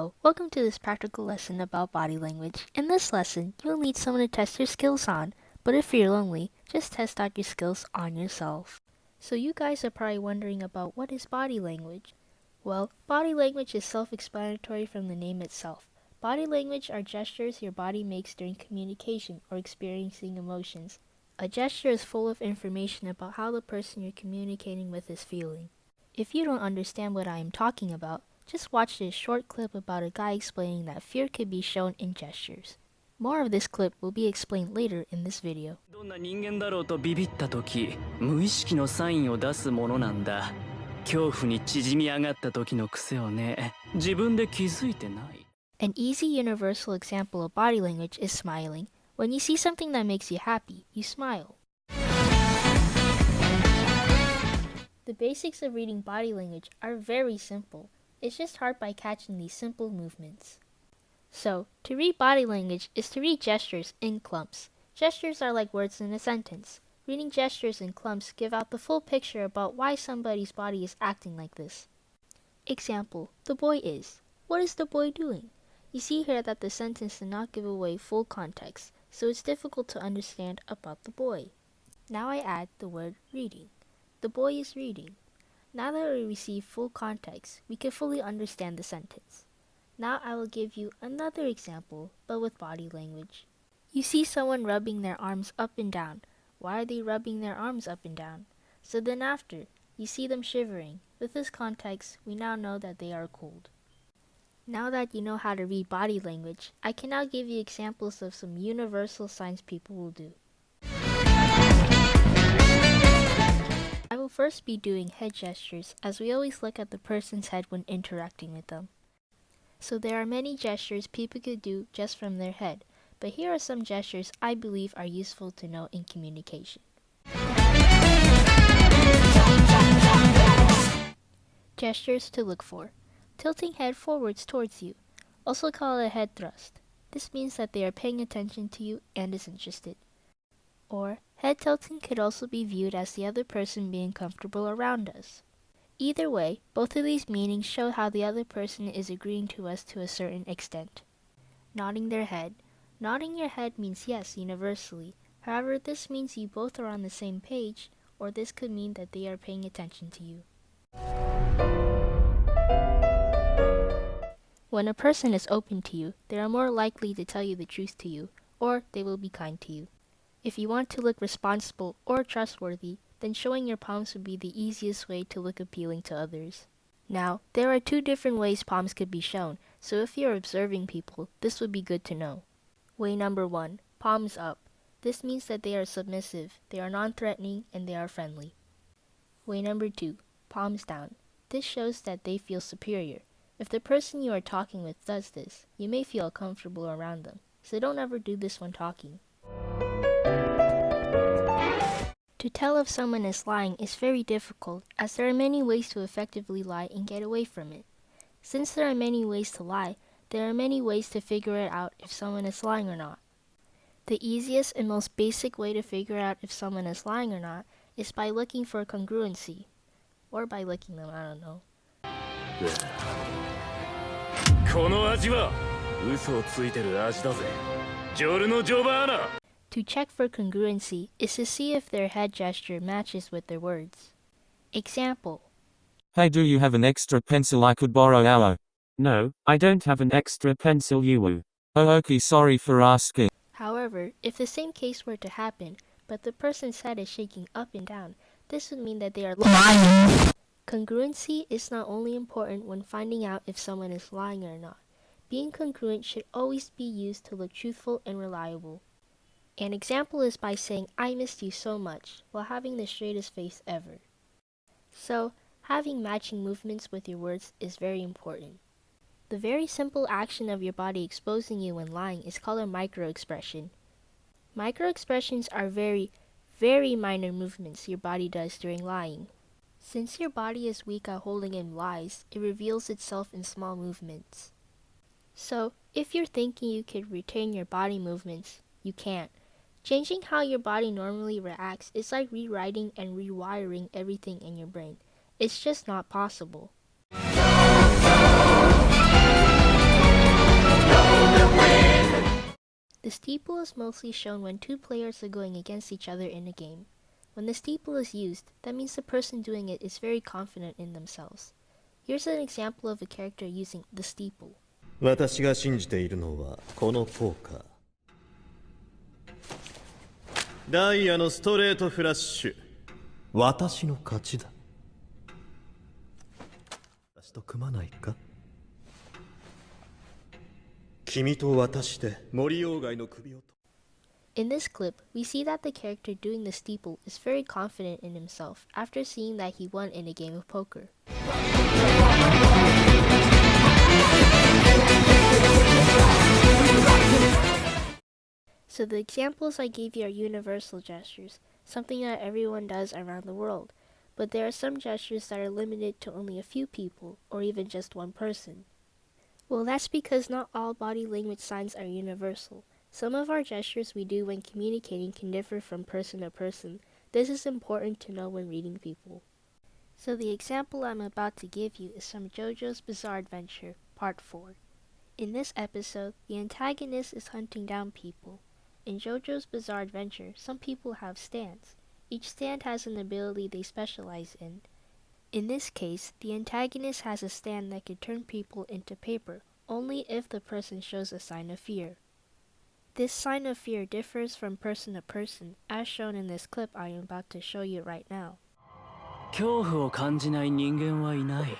Welcome to this practical lesson about body language. In this lesson, you'll need someone to test your skills on, but if you're lonely, just test out your skills on yourself. So you guys are probably wondering about what is body language? Well, body language is self-explanatory from the name itself. Body language are gestures your body makes during communication or experiencing emotions. A gesture is full of information about how the person you're communicating with is feeling. If you don't understand what I am talking about, just watch this short clip about a guy explaining that fear could be shown in gestures. More of this clip will be explained later in this video. どんな人間だろうとビビった時、無意識のサインを出すものなんだ。恐怖に縮み上がった時の癖をね、自分で気づいてない。An easy universal example of body language is smiling. When you see something that makes you happy, you smile. The basics of reading body language are very simple. It's just hard by catching these simple movements. So, to read body language is to read gestures in clumps. Gestures are like words in a sentence. Reading gestures in clumps give out the full picture about why somebody's body is acting like this. Example, the boy is. What is the boy doing? You see here that the sentence did not give away full context, so it's difficult to understand about the boy. Now I add the word reading. The boy is reading. Now that we receive full context, we can fully understand the sentence. Now I will give you another example, but with body language. You see someone rubbing their arms up and down. Why are they rubbing their arms up and down? So then after, you see them shivering. With this context, we now know that they are cold. Now that you know how to read body language, I can now give you examples of some universal signs people will do. I will first be doing head gestures, as we always look at the person's head when interacting with them. So there are many gestures people could do just from their head, but here are some gestures I believe are useful to know in communication. Gestures to look for. Tilting head forwards towards you, also called a head thrust. This means that they are paying attention to you and is interested. Or, head tilting could also be viewed as the other person being comfortable around us. Either way, both of these meanings show how the other person is agreeing to us to a certain extent. Nodding their head. Nodding your head means yes universally. However, this means you both are on the same page, or this could mean that they are paying attention to you. When a person is open to you, they are more likely to tell you the truth to you, or they will be kind to you. If you want to look responsible or trustworthy, then showing your palms would be the easiest way to look appealing to others. Now, there are two different ways palms could be shown, so if you're observing people, this would be good to know. Way number 1, palms up. This means that they are submissive, they are non-threatening, and they are friendly. Way number 2, palms down. This shows that they feel superior. If the person you are talking with does this, you may feel uncomfortable around them, so don't ever do this when talking. To tell if someone is lying is very difficult, as there are many ways to effectively lie and get away from it. Since there are many ways to lie, there are many ways to figure it out if someone is lying or not. The easiest and most basic way to figure out if someone is lying or not is by looking for congruency. Or by licking them, I don't know. この味は嘘をついてる味だぜ。ジョルノ・ジョバーナ。 To check for congruency is to see if their head gesture matches with their words. Example. Hey, do you have an extra pencil I could borrow? Ow. No, I don't have an extra pencil you. Oh, okay, sorry for asking. However, if the same case were to happen, but the person's head is shaking up and down, this would mean that they are lying. Congruency is not only important when finding out if someone is lying or not. Being congruent should always be used to look truthful and reliable. An example is by saying, "I missed you so much," while having the straightest face ever. So, having matching movements with your words is very important. The very simple action of your body exposing you when lying is called a microexpression. Microexpressions are very, very minor movements your body does during lying. Since your body is weak at holding in lies, it reveals itself in small movements. So, if you're thinking you could retain your body movements, you can't. Changing how your body normally reacts is like rewriting and rewiring everything in your brain. It's just not possible. The steeple is mostly shown when two players are going against each other in a game. When the steeple is used, that means the person doing it is very confident in themselves. Here's an example of a character using the steeple. 私が信じているのはこのポーカー。ダイヤのストレートフラッシュ。私の勝ちだ。私と組まないか？君と私で森鴎外の首を。In this clip, we see that the character doing the steeple is very confident in himself after seeing that he won in a game of poker. So the examples I gave you are universal gestures, something that everyone does around the world, but there are some gestures that are limited to only a few people, or even just one person. Well, that's because not all body language signs are universal. Some of our gestures we do when communicating can differ from person to person. This is important to know when reading people. So the example I'm about to give you is from JoJo's Bizarre Adventure, Part 4. In this episode, the antagonist is hunting down people. In JoJo's Bizarre Adventure, some people have stands. Each stand has an ability they specialize in. In this case, the antagonist has a stand that could turn people into paper, only if the person shows a sign of fear. This sign of fear differs from person to person, as shown in this clip I am about to show you right now. 恐怖を感じない人間はいない。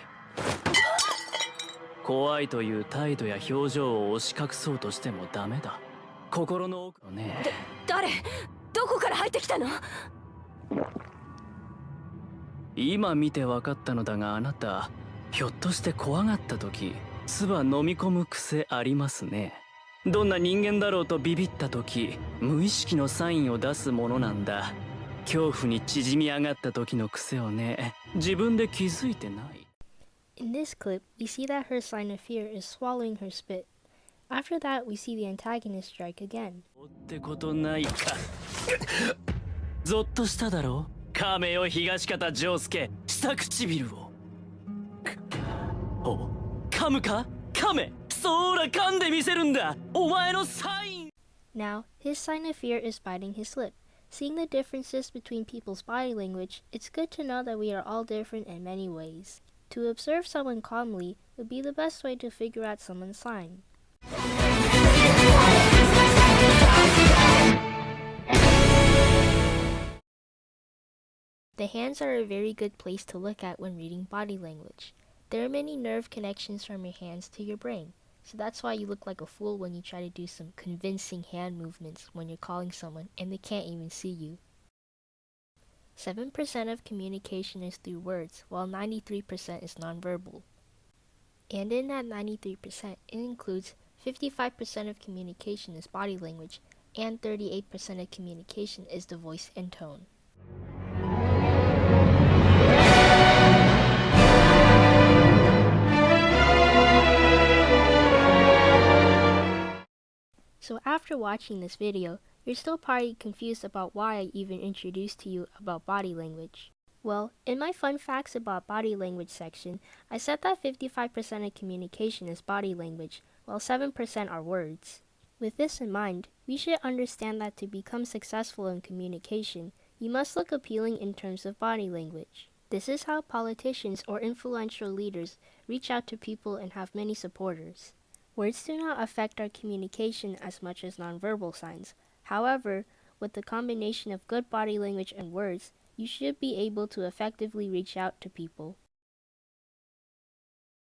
怖いという態度や表情を押し隠そうとしてもダメだ。心の奥のね。誰？どこから入ってきたの？今見て分かったのだが、あなたひょっとして怖がった時、唾飲み込む癖ありますね。どんな人間だろうとビビった時、無意識のサインを出すものなんだ。恐怖に縮み上がった時の癖をね、自分で気づいてない。In this clip, we see that her sign of fear is swallowing her spit. After that, we see the antagonist strike again. ってことないか。ゾッとしただろう。亀よ東方丈介、下唇を。お、噛むか？亀。そら噛んでみせるんだ。お前のサイン。Now, his sign of fear is biting his lip. Seeing the differences between people's body language, it's good to know that we are all different in many ways. To observe someone calmly would be the best way to figure out someone's sign. The hands are a very good place to look at when reading body language. There are many nerve connections from your hands to your brain, so that's why you look like a fool when you try to do some convincing hand movements when you're calling someone and they can't even see you. 7% of communication is through words, while 93% is nonverbal. And in that 93%, it includes 55% of communication is body language, and 38% of communication is the voice and tone. So after watching this video, you're still probably confused about why I even introduced to you about body language. Well, in my fun facts about body language section, I said that 55% of communication is body language, while 7% are words. With this in mind, we should understand that to become successful in communication, you must look appealing in terms of body language. This is how politicians or influential leaders reach out to people and have many supporters. Words do not affect our communication as much as nonverbal signs. However, with the combination of good body language and words, you should be able to effectively reach out to people.